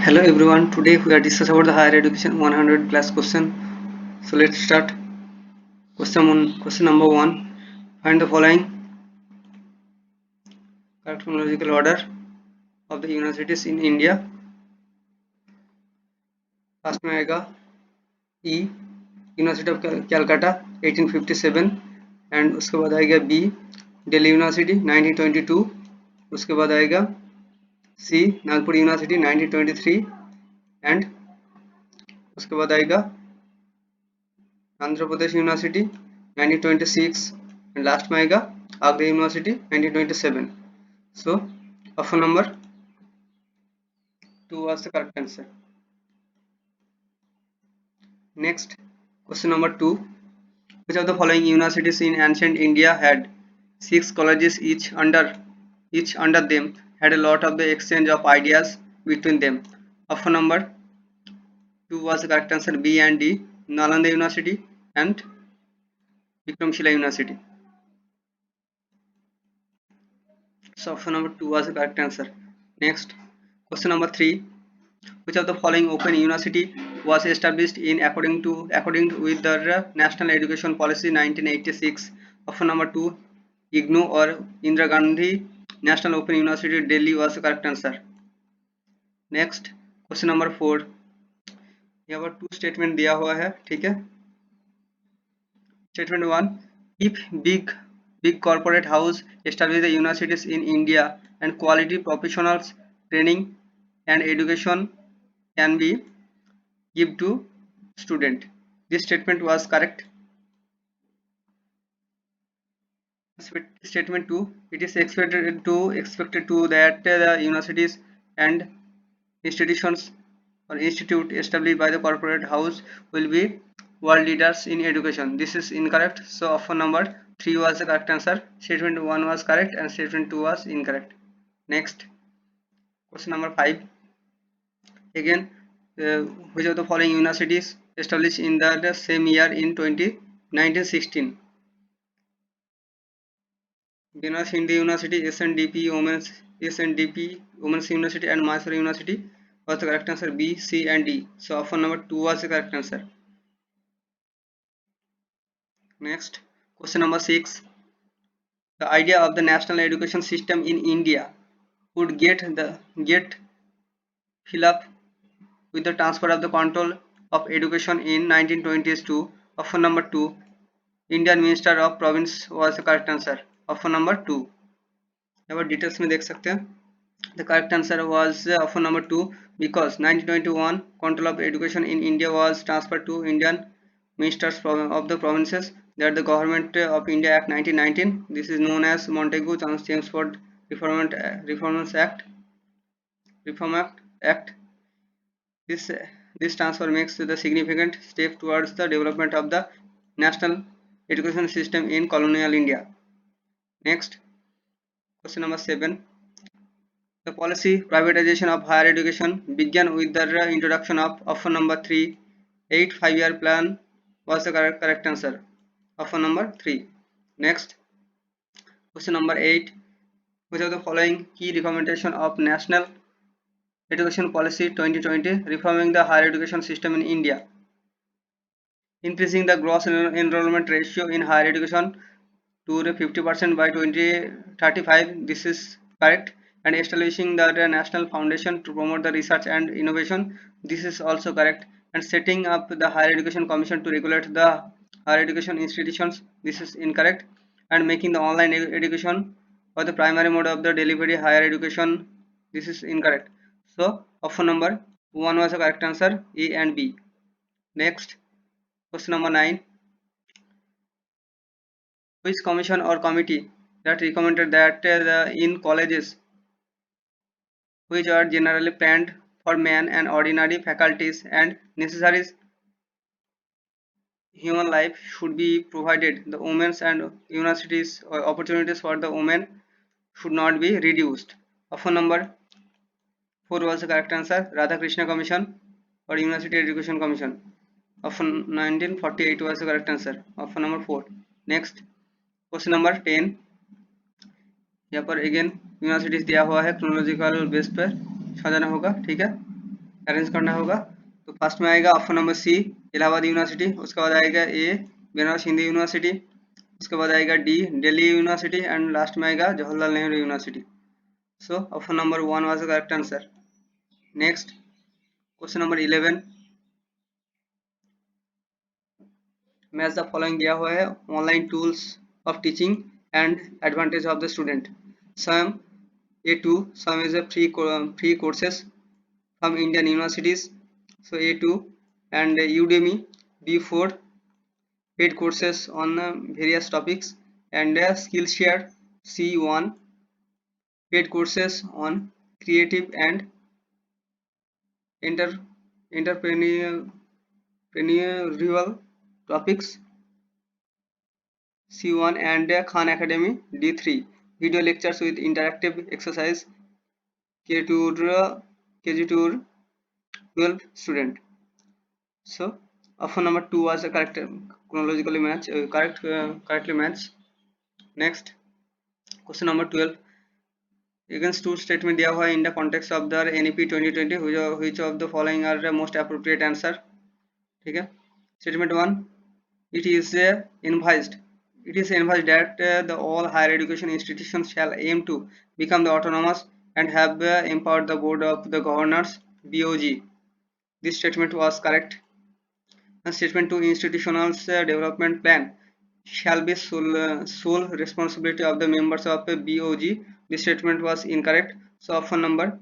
Hello everyone, today we are discussing about the higher education 100 plus question. So let's start. Question number 1. Find the following correct chronological order of the universities in India. First में आएगा E University of Calcutta 1857 and उसके बाद आएगा B Delhi University 1922. उसके बाद आएगा C Nagpur university 1923 and उसके बाद आएगा Andhra Pradesh university 1926 and last में आएगा Agra university 1927. So option number 2 was the correct answer. Next, question number 2. Which of the following universities in ancient India had 6 colleges each under them had a lot of the exchange of ideas between them? Option number 2 was the correct answer. B and D. Nalanda University and Vikramshila University. So option number 2 was the correct answer. Next, question number 3. Which of the following open university was established in according with the National Education Policy 1986? Option number 2, IGNOU or Indira Gandhi National Open University Delhi was the correct answer. Next, question number 4. यहाँ पर 2 statement दिया हुआ है, ठीक है. Statement 1. If big corporate house establish the universities in India and quality professionals training and education can be give to student. This statement was correct. Statement 2. It is expected to that the universities and institutions or institute established by the corporate house will be world leaders in education. This is incorrect. So option number 3 was the correct answer. Statement 1 was correct and statement 2 was incorrect. Next, question number 5. Again, which of the following universities established in the same year in 1916? Benares Hindu University, SNDP Women's University and Mysore University was the correct answer. B, C and D. So option number 2 was the correct answer. Next, question number 6. The idea of the national education system in India would get fill up with the transfer of the control of education in 1920s to option number 2. Indian Minister of Province was the correct answer. Option number 2. यहाँ पर details में देख सकते हैं. The correct answer was option number 2 because 1921 control of education in India was transferred to Indian ministers of the provinces that the Government of India Act 1919. This is known as Montagu Chelmsford Reform Act. This transfer makes the significant step towards the development of the national education system in colonial India. Next, question number 7. The policy privatization of higher education began with the introduction of option number 3. 8 5-year plan was the correct answer. Option number 3. Next, question number 8. Which of the following key recommendation of National Education Policy 2020 reforming the higher education system in India? Increasing the gross enrollment ratio in higher education to 50% by 2035. This is correct. And establishing the national foundation to promote the research and innovation. This is also correct. And setting up the higher education commission to regulate the higher education institutions. This is incorrect. And making the online education or the primary mode of the delivery higher education. This is incorrect. So option number 1 was the correct answer. A and B. Next, question number 9. Which commission or committee that recommended that in colleges which are generally planned for men and ordinary faculties and necessary human life should be provided the women's and universities or opportunities for the women should not be reduced? Option number 4 was the correct answer. Radha Krishna Commission or University Education Commission. Option 1948 was the correct answer. Option number 4. Next, question number 10. यहाँ पर again universities दिया हुआ है chronological base पर समझना होगा, ठीक है. अरेंज करना होगा। तो फर्स्ट में आएगा option number C Allahabad university, उसके बाद आएगा ए बनारस हिंदू यूनिवर्सिटी, उसके बाद आएगा D Delhi university and last में आएगा Jawaharlal Nehru university. So option number 1 was the correct answer. Next question number 11, match the following दिया हुआ है online tools of teaching and advantage of the student. Some A2, some is a free courses from Indian universities, so A2 and Udemy B4 paid courses on various topics and Skillshare C1 paid courses on creative and enter entrepreneurial topics C1 and Khan Academy D3 video lectures with interactive exercise K2 KG2 12 student. So option number 2 was the correct chronologically match correctly match. Next question number 12, against two statement दिया हुआ है in the context of the NEP 2020 which of the following are the most appropriate answer। ठीक है, statement 1, it is advised that the all higher education institutions shall aim to become the autonomous and have empowered the board of the governors BOG. This statement was correct. And statement 2, institutional development plan shall be sole responsibility of the members of a BOG. This statement was incorrect. So option number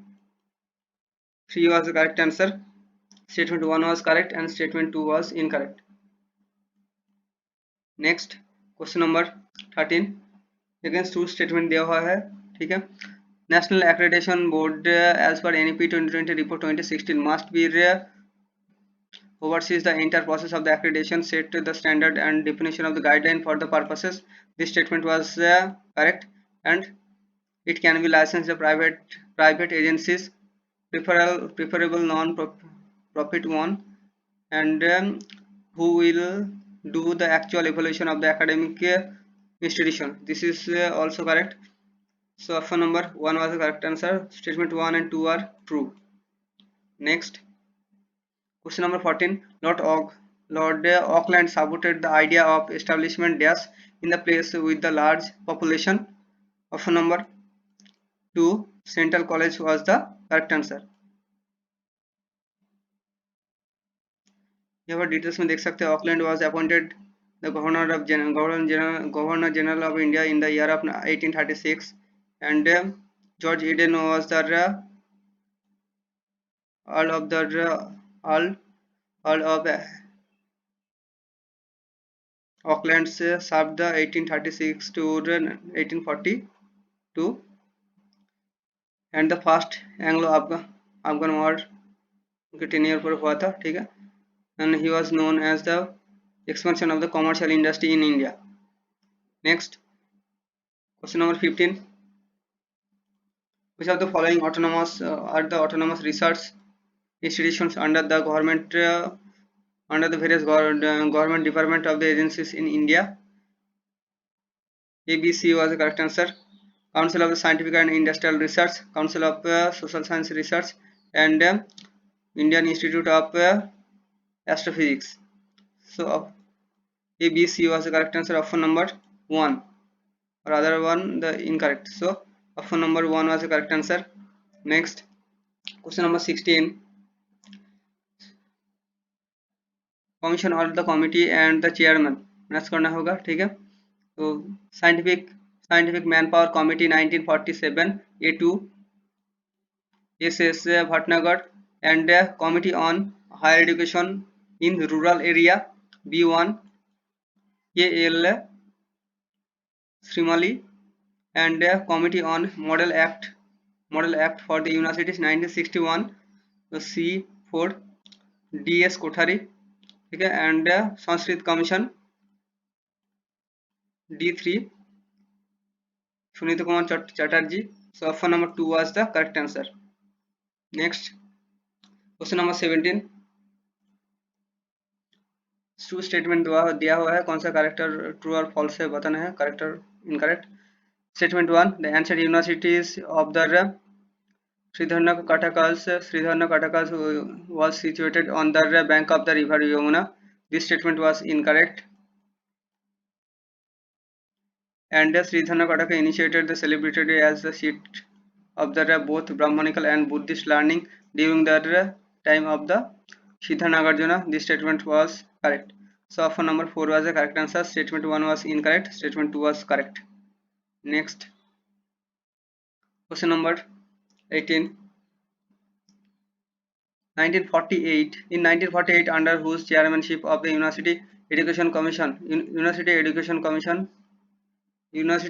3 was the correct answer. Statement 1 was correct and statement 2 was incorrect. Next question number 13, against two statement दिया हुआ है। ठीक है, National Accreditation Board as per NEP 2020 report 2016 must be oversees the entire process of the accreditation, set the standard and definition of the guideline for the purposes. This statement was correct and it can be licensed to private agencies, preferable non-profit one, and who will do the actual evaluation of the academic institution. This is also correct. So option number 1 was the correct answer. Statement 1 and 2 are true. Next question number 14, Lord Auckland supported the idea of establishment dash in the place with the large population. Option number 2 Central College was the correct answer। यहाँ पर details में देख सकते हैं Auckland was appointed the governor general of India in the year of 1836 and George Eden was the Earl of the Earl of Auckland served the 1836 to 1842 and the first Anglo Afghan war उनके tenure पर हुआ था। ठीक है, and he was known as the expansion of the commercial industry in India. Next question number 15, which of the following are the autonomous research institutions under the government under the various government department of the agencies in India? ABC was the correct answer. Council of the Scientific and Industrial Research, Council of Social Science Research and Indian Institute of Astrophysics. So ABC was the correct answer. Option number 1 or other one the incorrect. So option number 1 was the correct answer. Next question number 16, commission or the committee and the chairman match करना होगा। ठीक है, तो scientific man power committee 1947 A2 SS Bhatnagar and committee on higher education in rural area B1 AL Srimali and committee on model act for the universities 1961 C4 DS Kothari। ठीक है, and Sanskrit commission D3 Sunit Kumar Chatterjee. So option number 2 was the correct answer. Next question number 17, true statement दिया हुआ है, कौन सा character true और false है बताना है, character incorrect. Statement 1, the ancient universities of the Sridharna Katakas was situated on the bank of the river Yamuna. This statement was incorrect. And Sridharna Kataka initiated the celebrated as the seat of the both Brahmanical and Buddhist learning during the time of the Siddhanagarjuna. This statement was correct. So option number 4 was the correct answer. Statement 1 was incorrect. Statement 2 was correct. Next, question number 18. 1948. In 1948, under whose chairmanship of the University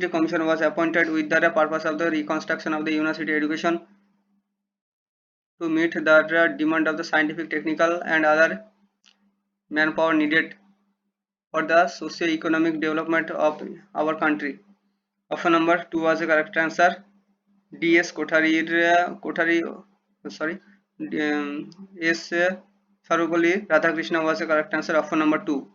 Commission was appointed with the purpose of the reconstruction of the university education to meet the demand of the scientific, technical, and other manpower needed for the socio-economic development of our country. Option number 2 was the correct answer. D.S. S. Sarupalli Radhakrishna was the correct answer. Option number 2.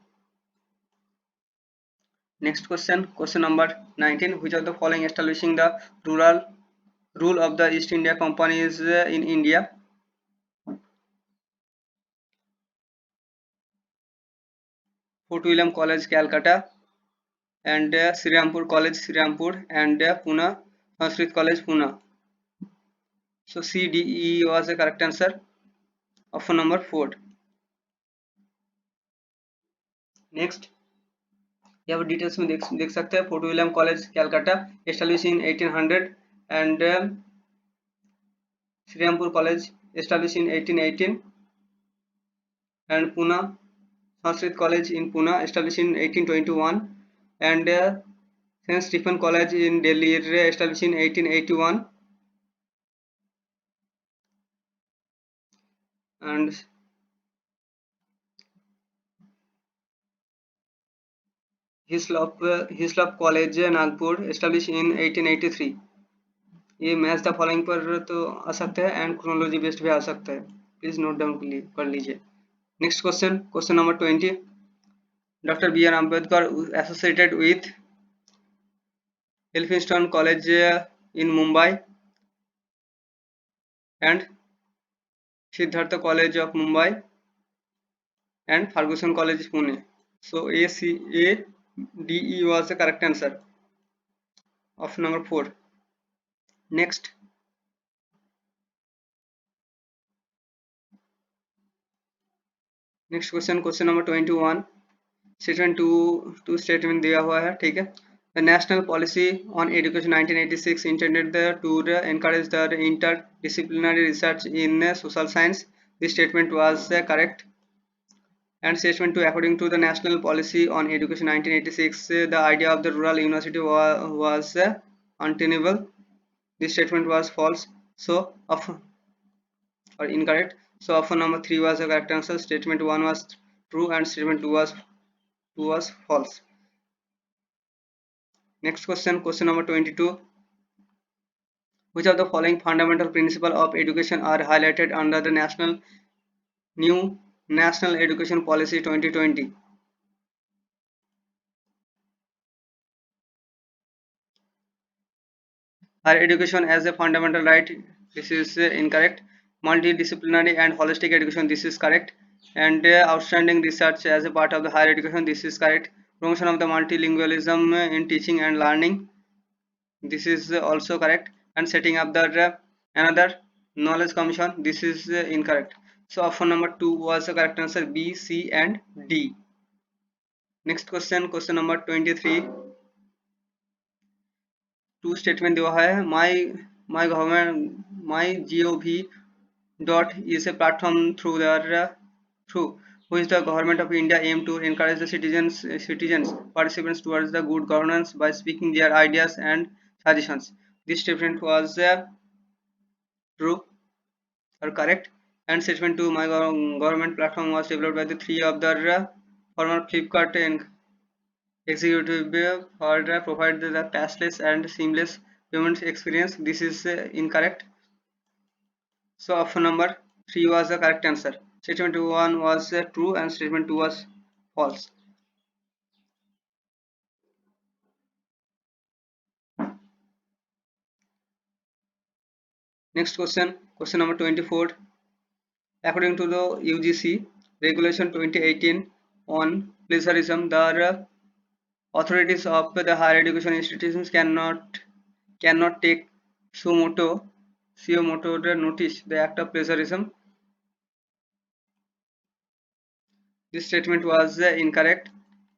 Next question, question number 19. Which of the following establishing the rule of the East India Company is in India? Fort William College, Calcutta, and Srirampur College, Srirampur, and Pune, Sanskrit College, Pune. So CDE was the correct answer. Option number 4. Next, यहाँ details में देख सकते हैं. Fort William college Calcutta established in 1800 and Srirampur College established in 1818 and Pune Sanskrit College in Pune established in 1821 and Saint Stephen College in Delhi established in 1881 and Hislop College Nagpur established in 1883. ये match the following पर तो आ सकता है and chronology based भी आ सकता है. Please note down कर लीजिए. Next question, question number 20. Doctor B R Ambedkar associated with Elphinstone college in Mumbai and Siddharth college of Mumbai and Fergusson college Pune. So ACADE was the correct answer of number 4. Next, question, question number 21. Statement 2 statement दिया हुआ है, ठीक है. The National Policy on Education 1986 intended to encourage the interdisciplinary research in social science. This statement was correct. And statement 2, according to the National Policy on Education 1986, the idea of the rural university was untenable. This statement was false. So or incorrect. So option number 3 was the correct answer. Statement 1 was true and statement 2 was false. Next question, question number 22. Which of the following fundamental principles of education are highlighted under the new National Education Policy 2020? Higher education as a fundamental right. This is incorrect. Multidisciplinary and holistic education. This is correct. And outstanding research as a part of the higher education. This is correct. Promotion of the multilingualism in teaching and learning. This is also correct. And setting up the another knowledge commission. This is incorrect. So option number 2 was the correct answer. B, C, and D. Next question, question number 23. Two statement दिया है. My government, my gov dot is a platform through which the government of India aim to encourage the citizens participants towards the good governance by speaking their ideas and suggestions. This statement was true or correct. And statement 2, my government platform was developed by the three of the former Flipkart and executive for provide the cashless and seamless payment experience. This is incorrect. So option number 3 was the correct answer. Statement 1 was true and statement 2 was false. Next question, question number 24. According to the UGC regulation 2018 on plagiarism, the authorities of the higher education institutions cannot take suo moto notice the act of plagiarism. This statement was incorrect.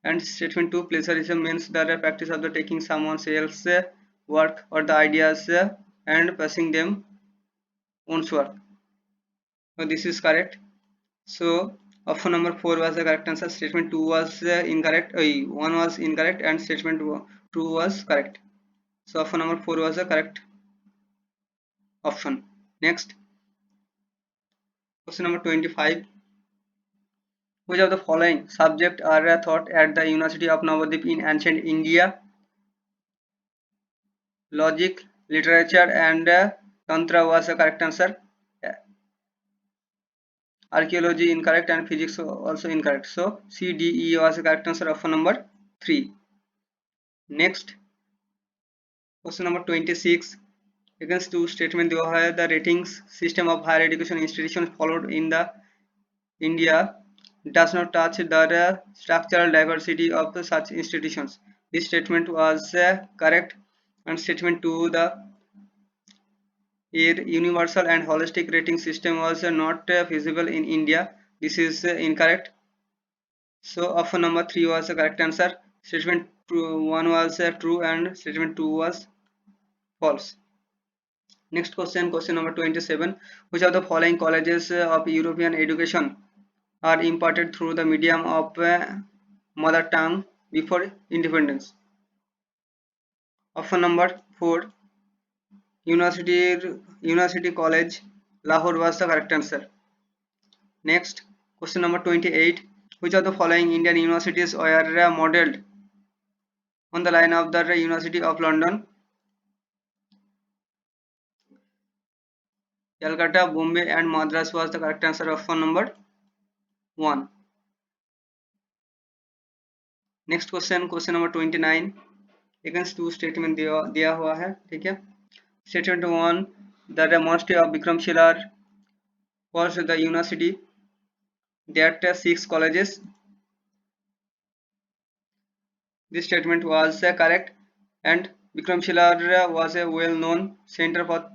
And statement 2, plagiarism means the practice of the taking someone else's work or the ideas and passing them own work. So this is correct. So option number 4 was the correct answer. Statement 2 was incorrect. 1 was incorrect and statement 2 was correct. So option number 4 was the correct option. Next, question number 25. Which of the following subjects are taught at the University of Navadip in ancient India? Logic, literature, and Tantra was the correct answer. Archaeology incorrect and physics also incorrect. So CDE was the correct answer of number 3. Next, question number 26. Against two statement the ratings system of higher education institutions followed in the India does not touch the structural diversity of such institutions. This statement was correct, and statement 2, the universal and holistic rating system was not feasible in India. This is incorrect. So option number 3 was the correct answer. Statement 1 was true and statement 2 was false. Next question, question number 27. Which of the following colleges of European education are imparted through the medium of mother tongue before independence? Option number 4, University College, Lahore was the correct answer. Next, question number 28. Which of the following Indian universities were modeled on the line of the University of London? Calcutta, Bombay, and Madras was the correct answer of option number 1. Next question, question number 29. Against two statement दिया हुआ है, ठीक है. Statement 1, the monastery of Vikramshila was the university that 6 colleges. This statement was correct, and Vikramshila was a well-known center for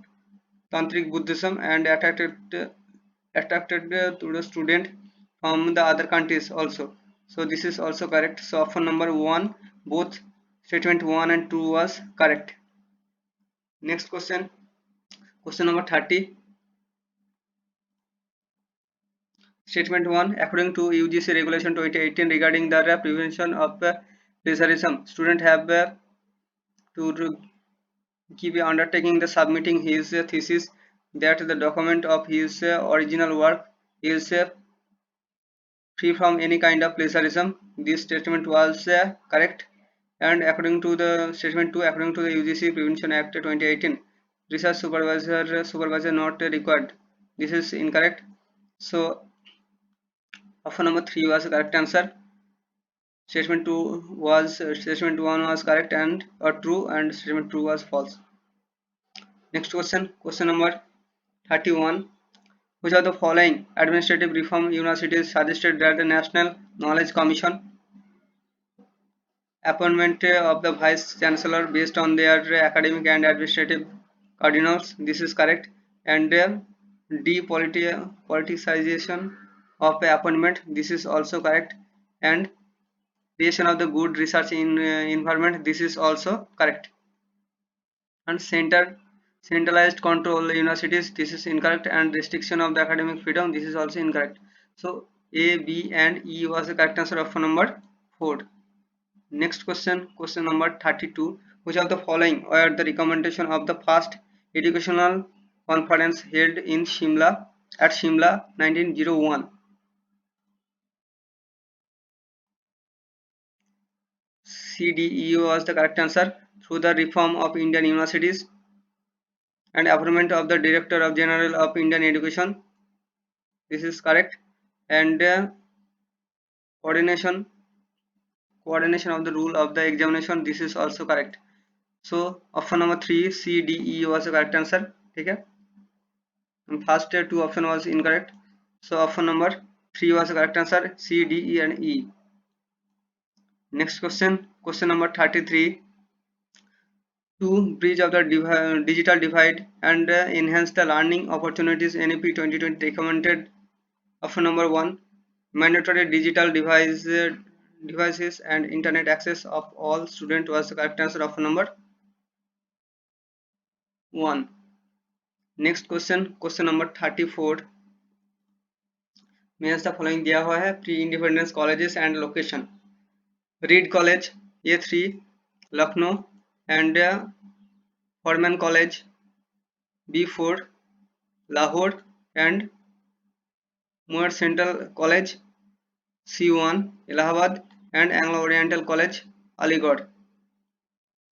Tantric Buddhism and attracted to the student from the other countries also. So this is also correct. So option number 1, both statement 1 and 2 was correct. Next question, question number 30. Statement 1, according to UGC regulation 2018 regarding the prevention of plagiarism, student have to give a undertaking the submitting his thesis that the document of his original work is free from any kind of plagiarism. This statement was correct, and according to the statement 2, according to the UGC Prevention Act 2018, research supervisor not required. This is incorrect. So option number 3 was the correct answer. Statement 1 was correct and true, and statement 2 was false. Next question, question number 31. Which of the following administrative reform universities suggested that the National Knowledge Commission appointment of the vice chancellor based on their academic and administrative cardinals? This is correct. And depoliticization of the appointment, this is also correct. And creation of the good research in environment, this is also correct. And centralized control universities, this is incorrect. And restriction of the academic freedom, this is also incorrect. So A, B, and E was the correct answer of number 4. Next question, question number 32. Which of the following were the recommendation of the first educational conference held in Shimla at Shimla 1901? CDE was the correct answer. Through the reform of Indian universities and appointment of the Director of General of Indian Education, this is correct. And coordination of the rule of the examination, this is also correct. So option number 3, CDE was the correct answer. ठीक है. And first two option was incorrect. So option number 3 was the correct answer. C, D, E and E. Next question, question number 33. To bridge of the digital divide and enhance the learning opportunities, NEP 2020 recommended option number 1, mandatory digital devices and internet access of all students was the correct answer. Option number 1. Next question, question number 34. में the following दिया हुआ है pre independence colleges and location. Read college A3 Lucknow and Forman College B4 Lahore and Moore Central College C1 Allahabad and Anglo Oriental College Aligarh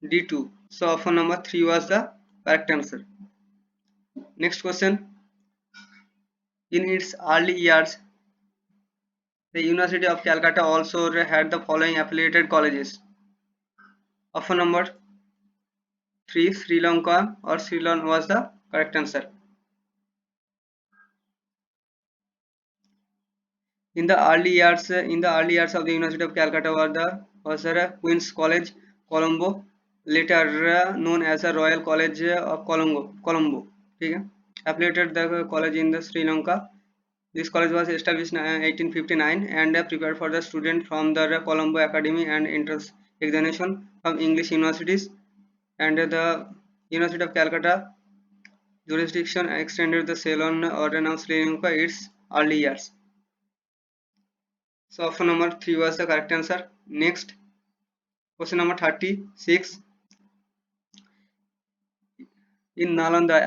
D2. So option number 3 was the correct answer. Next question. In its early years, the University of Calcutta also had the following affiliated colleges. Option number 3 Sri Lanka or Ceylon was the correct answer. In the early years of the University of Calcutta was the Queen's College, Colombo, later known as the Royal College of Colombo. Okay. Affiliated the college in the Sri Lanka. This college was established in 1859 and prepared for the student from the Colombo Academy and entrance examination from English universities. And the University of Calcutta jurisdiction extended the Ceylon or now Sri Lanka its early years. So option number 3 was the correct answer. Next, question number 36. In Nalanda,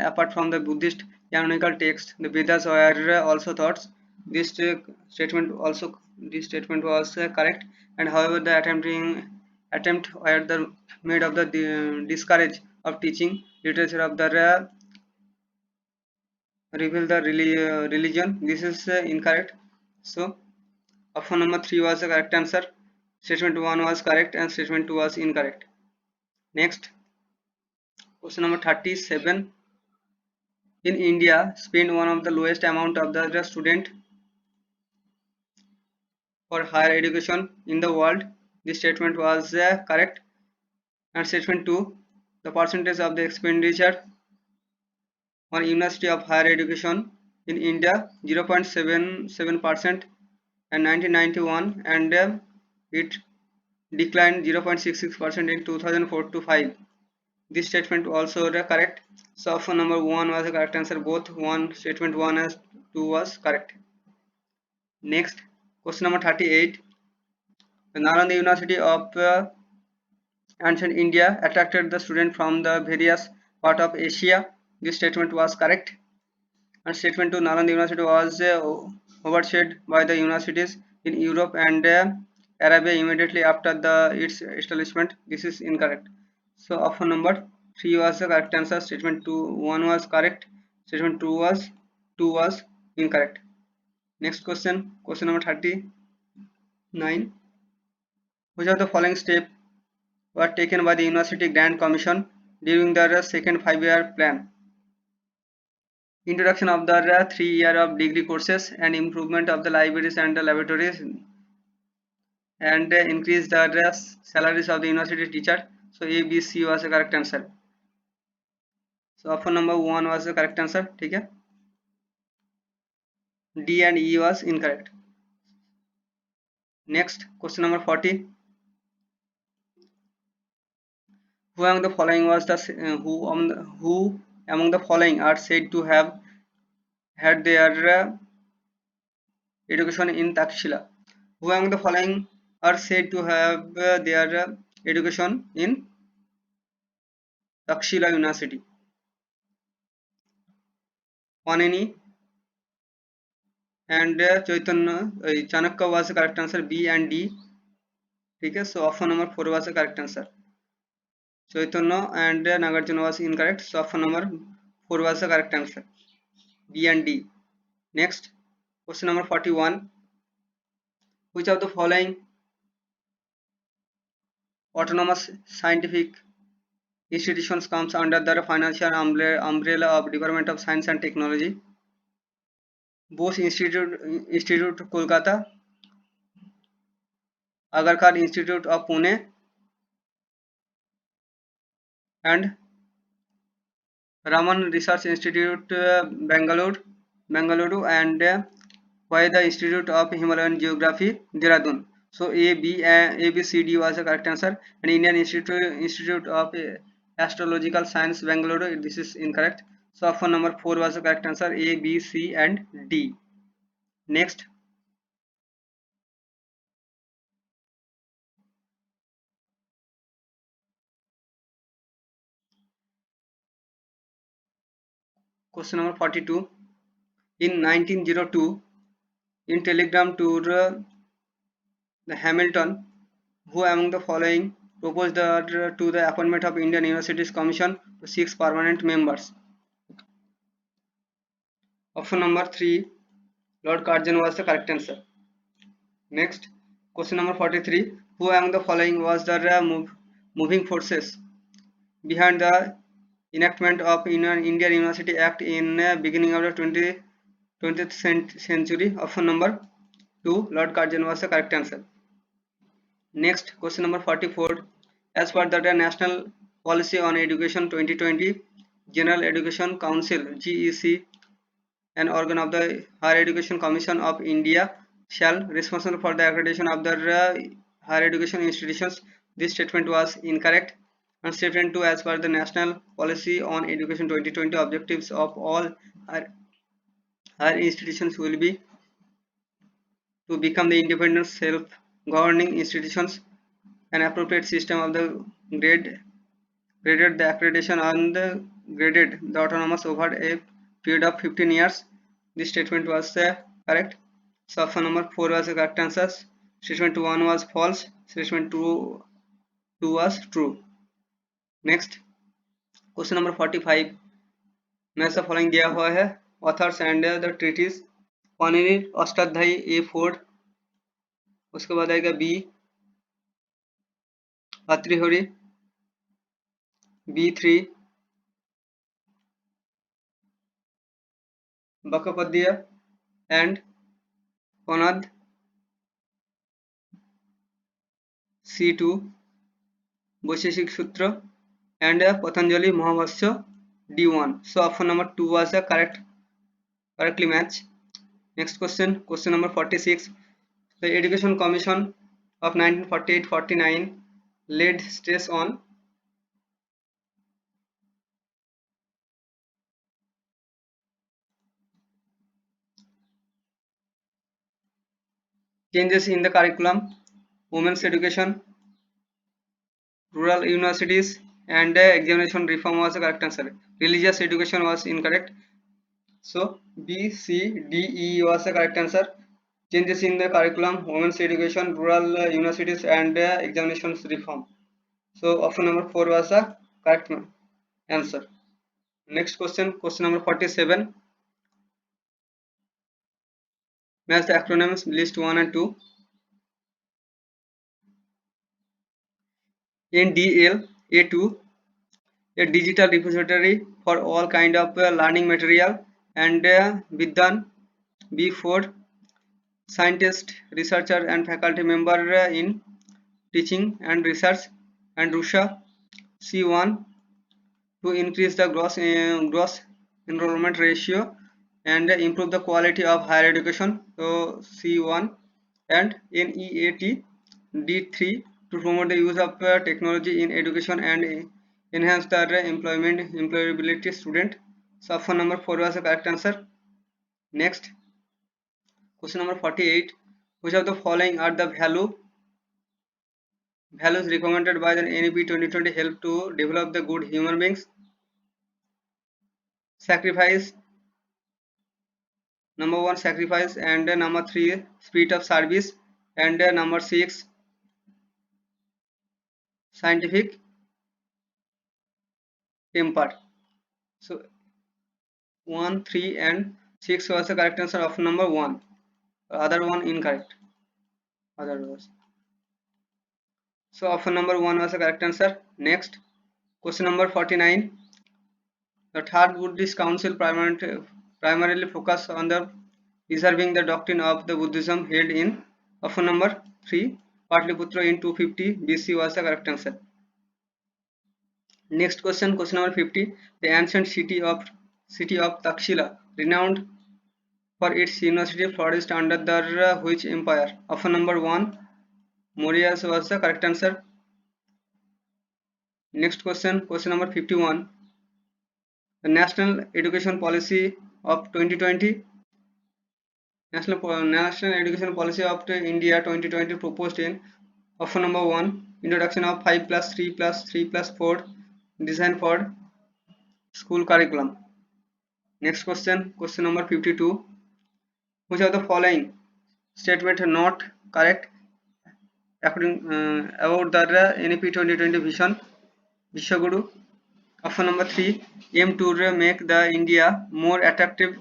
apart from the Buddhist canonical text, the Vedas were also thought. This statement was correct, and however the attempt were the made of the discourage of teaching literature of the reveal the religion. This is incorrect. So option number 3 was the correct answer. Statement 1 was correct and statement 2 was incorrect. Next, question number 37. In India, spend one of the lowest amount of the student for higher education in the world. This statement was correct. And statement 2, the percentage of the expenditure on University of Higher Education in India 0.77% in 1991 and it declined 0.66% in 2004 to 5. This statement also correct. So option number 1 was the correct answer. Both statement 1 and 2 was correct. Next, question number 38. The Nalanda University of ancient India attracted the students from the various part of Asia. This statement was correct. And statement 2, Nalanda University was overshadowed by the universities in Europe and Arabia immediately after its establishment. This is incorrect. So option number 3 was the correct answer. Statement 1 was correct. Statement 2 was incorrect. Next question, question number 39. Which of the following steps were taken by the University Grant Commission during the second 5-year plan? Introduction of the 3-year of degree courses and improvement of the libraries and the laboratories and increase the salaries of the university teacher. So A, B, C was the correct answer. So option number 1 was the correct answer. Okay? D and E was incorrect. Next, question number 40. Who among the following was the who among the following are said to have had their education in Takshila? Who among the following are said to have their education in Takshila University? Panini and Chaitanya Chanakya was the correct answer. B and D. Okay, so option number 4 was the correct answer. Chaitanya and Nagarjuna was incorrect. So option number 4 was the correct answer. B and D. Next, question number 41. Which of the following autonomous scientific institutions comes under the financial umbrella of Department of Science and Technology. Bose Institute Kolkata, Aga Khan Institute of Pune, and Raman Research Institute Bangalore, and the Institute of Himalayan Geography Dehradun. So A, B, C, D was the correct answer. And Indian Institute of Astrological Science Bangalore, this is incorrect. So option number 4 was the correct answer, A, B, C and D. Next, question number 42. In 1902, in telegram to the Hamilton, who among the following proposed to the appointment of Indian Universities Commission to 6 permanent members? Option number 3, Lord Curzon was the correct answer. Next, question number 43. Who among the following was the moving forces behind the enactment of Indian University Act in beginning of the 20th century? Option number 2, Lord Curzon was the correct answer. Next, question number 44. As per the National Policy on Education 2020, General Education Council (GEC), an organ of the Higher Education Commission of India, shall responsible for the accreditation of the higher education institutions. This statement was incorrect. And statement 2, as per the National Policy on Education 2020, objectives of all higher institutions will be to become the independent self-governing institutions. An appropriate system of the graded the accreditation and graded the autonomous over a period of 15 years. This statement was correct. So option number 4 was the correct answer. Statement 1 was false. Statement 2 was true. Next, question number 45 में से following दिया हुआ है authors and the treatise Panini Ashtadhyayi A4, उसके बाद आएगा B Bhartrihari, B3 Vakyapadiya and Kanada, C2 Vaisheshika Sutra and Patanjali Mahabhasya, D1. So option number 2 was the correctly match. Next question, question number 46. The Education Commission of 1948-49 laid stress on changes in the curriculum, women's education, rural universities, and examination reform was the correct answer. Religious education was incorrect. So B, C, D, E was the correct answer. Changes in the curriculum, women's education, rural universities, and examinations reform. So option number 4 was the correct answer. Next question, question number 47. Match the acronyms list 1 and 2. NDL A2, a digital repository for all kind of learning material, and Vidyan B4, scientist, researcher and faculty member in teaching and research, and Rusha C1, to increase the gross enrollment ratio and improve the quality of higher education. So C1, and NEAT D3, to promote the use of technology in education and enhance the employability student. So option number 4 was the correct answer. Next, question number 48. Which of the following are the values recommended by the NEP 2020 help to develop the good human beings? Sacrifice, number 1 sacrifice, and number 3 spirit of service, and number 6 scientific temper. So 1, 3 and 6 was the correct answer of number 1. Other one incorrect. Other was. So option number 1 was the correct answer. Next, Question number 49. The Third Buddhist Council primarily focused on the preserving the doctrine of the Buddhism held in option number 3 Patliputra in 250 BC was the correct answer. Next question, question number 50. The ancient city of Takshila, renowned for its university, flourished under the which empire? Option number 1 Mauryas was the correct answer. Next question, question number 51. The National Education Policy of 2020. National Education Policy of India 2020 proposed in option number 1 introduction of 5 plus 3 plus 3 plus 4 design for school curriculum. Next question, question number 52. Which of the following statement not correct according about the NEP 2020 vision? Vishwaguru. Option number 3 aim to make the India more attractive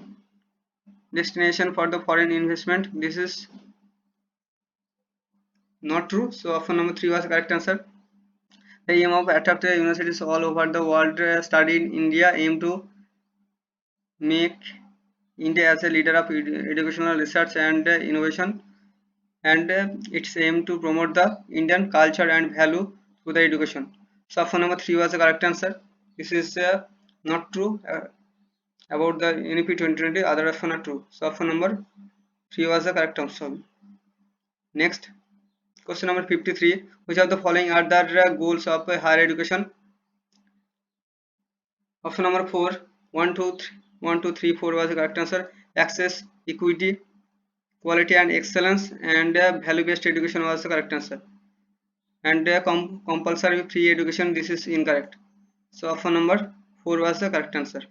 destination for the foreign investment. This is not true. So option number 3 was the correct answer. The aim of attractive universities all over the world study in India aim to make India as a leader of educational research and innovation, and its aim to promote the Indian culture and value through the education. So option number 3 was the correct answer. This is not true about the NEP 2020. Other option are true. So option number 3 was the correct option. Next, question number 53. Which of the following are the goals of higher education? Option number 4 1 2 3 1 2 3 4 was the correct answer. Access, equity, quality and excellence, and value based education was the correct answer. And compulsory free education, this is incorrect. So option number 4 was the correct answer.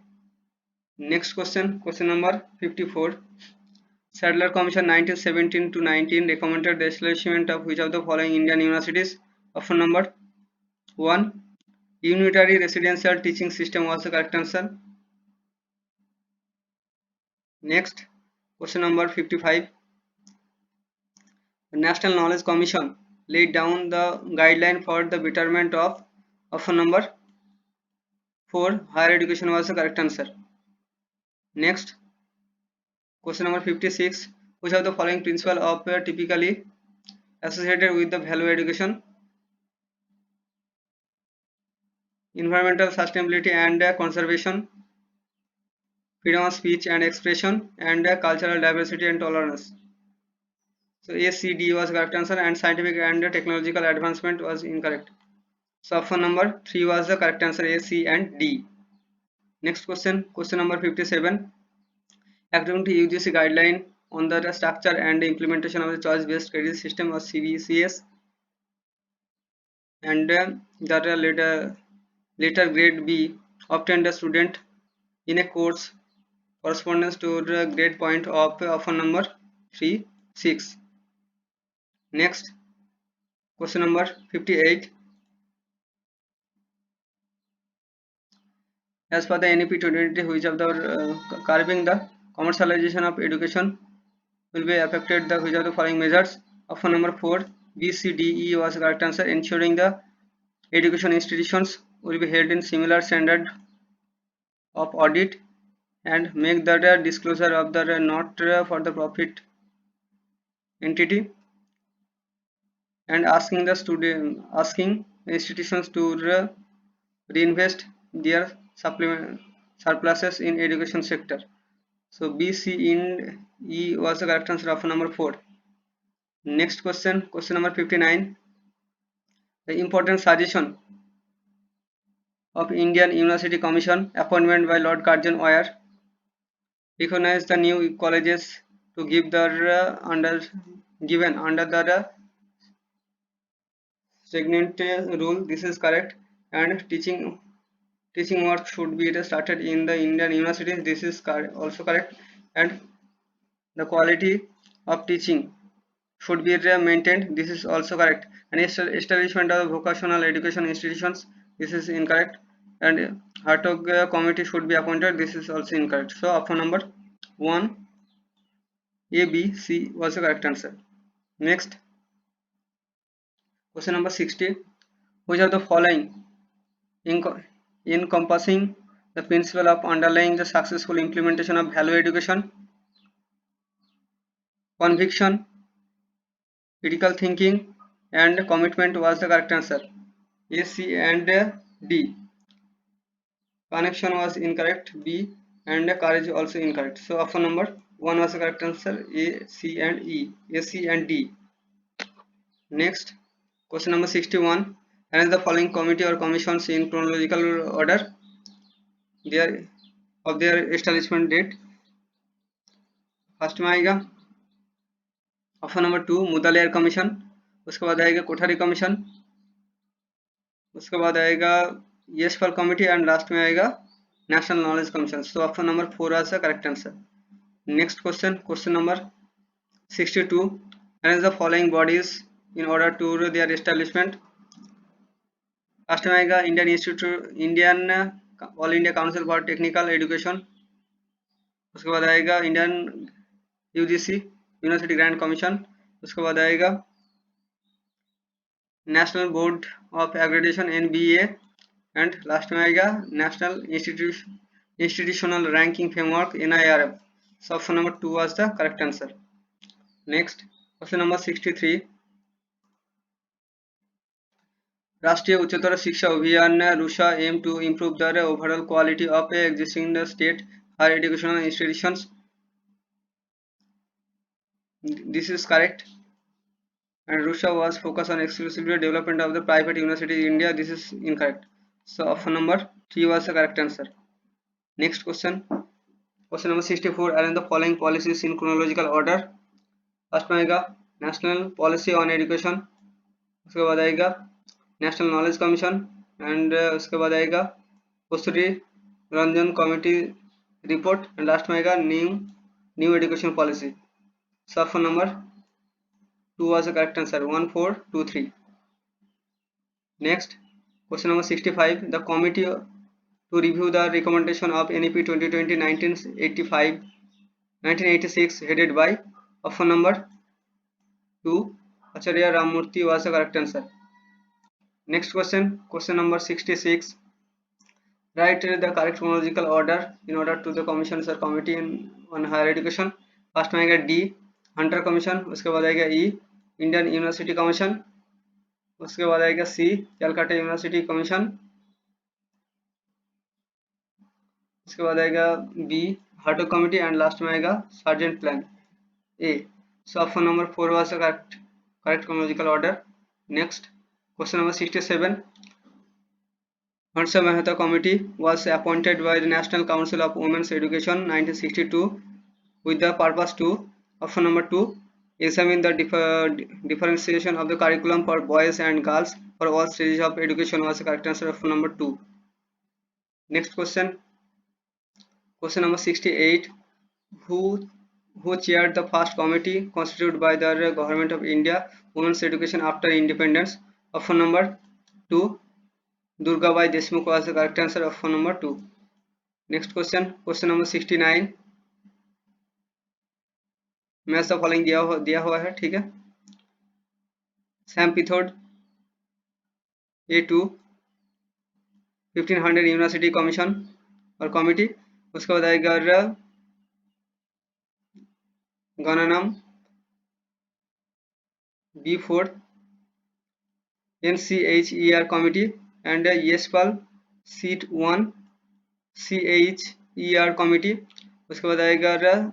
Next question, question number 54. Sadler Commission 1917 to 19 recommended the establishment of which of the following Indian universities? Option number 1 unitary residential teaching system was the correct answer. Next, question number 55. The National Knowledge Commission laid down the guideline for the betterment of option number 4 higher education was the correct answer. Next, question number 56. Which of the following principles of typically associated with the value education? Environmental sustainability and conservation, freedom of speech and expression, and cultural diversity and tolerance. So A, C, D was correct answer, and scientific and technological advancement was incorrect. So option number 3 was the correct answer, A, C and D. Next question, question number 57. According to UGC guideline on the structure and implementation of the choice based credit system was CBCS, and the later grade B obtained a student in a course correspondence to the grade point of option number 3 6. Next, question number 58. As per the NEP 2020, which of the curbing the commercialization of education will be affected the which of the following measures? Option number 4 B, C, D, E was the correct answer. Ensuring the education institutions will be held in similar standard of audit, and make the disclosure of the not for the profit entity, and asking institutions to reinvest their surpluses in education sector. So B, C and E was the correct answer of number 4. Next question, question number 59. The important suggestion of Indian University Commission appointment by Lord Curzon were recognize the new colleges to give the given under the stagnant rule. This is correct. And teaching work should be started in the Indian universities. This is also correct. And the quality of teaching should be maintained. This is also correct. And establishment of vocational education institutions, this is incorrect. And Hartog committee should be appointed. This is also incorrect. So option number 1 A, B, C was the correct answer. Next, question number 60. Which of the following encompassing the principle of underlying the successful implementation of value education, conviction, critical thinking, and commitment was the correct answer. A, C, and D. Connection was incorrect. B and courage also incorrect. So option number 1 was the correct answer. A, C, and E. A, C, and D. Next, question number 61. Arrange the following committee or commissions in chronological order their of their establishment date. First में आएगा option number 2 Mudaliar commission, उसके बाद आएगा Kothari commission, उसके बाद आएगा Yashpal committee and last में आएगा national knowledge commission. So option number 4 was the correct answer. Next question, question number 62. Arrange the following bodies in order to their establishment. First में आएगा Indian institute Indian all India council for technical education, उसके बाद आएगा Indian UGC university grant commission, उसके बाद आएगा national board of accreditation (NBA) and last में आएगा national institutional ranking framework (NIRF). So option number 2 was the correct answer. Next question number 63. राष्ट्रीय उच्चतर शिक्षा अभियान RUSA aim to improve the overall quality of existing state higher educational institutions. This is correct. And Russia was focused on exclusively development of the private universities in India. This is incorrect. So option number 3 was the correct answer. Next question. Question number 64. Arrange the following policies in chronological order. First में आएगा national policy on education, उसके बाद आएगा national knowledge commission and उसके बाद आएगा Kasturi Rangan committee report and last में आएगा new education policy. So option number 2 was the correct answer. 1, 4, 2, 3. Next question number 65. The committee to review the recommendation of NEP 2020-1986 headed by option number 2 Acharya Ramamurthy was the correct answer. Next question, question number 66. Write the correct chronological order in order to the commissions or committee on higher education. First में आएगा D Hunter commission, उसके बाद आएगा E Indian university commission, उसके बाद आएगा C Calcutta university commission, उसके बाद आएगा B हार्टो कमिटी एंड लास्ट में आएगा sergeant plan A. So option number 4 was the correct chronological order. Next question number 67. Hansha Mehta committee was appointed by the National Council of Women's Education 1962 with the purpose to option number 2 examine the differentiation of the curriculum for boys and girls for all stages of education was the correct answer. Option number 2. Next question, question number 68. Who chaired the first committee constituted by the government of India women's education after independence? Option number 2 Durgabai Deshmukh was the correct answer. Option number 2. Next question, question number 69. Match the following दिया हुआ है, ठीक है. Sam पिथोड A2 1500 university commission और committee, उसके बाद आएगा गणनम B4 NCHER committee and Yashpal seat 1 CHER committee, उसके बाद आएगा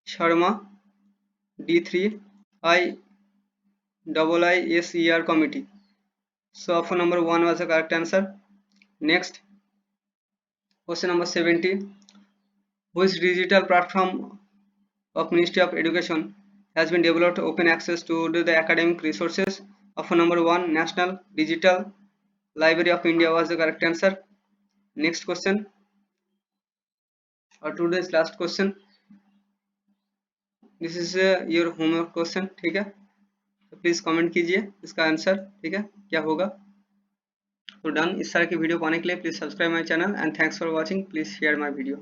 Sharma D3 IIISER committee. So option number 1 was the correct answer. Next question number 70. Which digital platform of Ministry of Education has been developed open access to the academic resources? Option number 1 National Digital Library of India was the correct answer. Next question or today's last question. This is your homework question, ठीक है. तो please comment कीजिए इसका answer, ठीक है, क्या होगा. तो डन. इस तरह की वीडियो पाने के लिए please subscribe my channel and thanks for watching. Please share my video.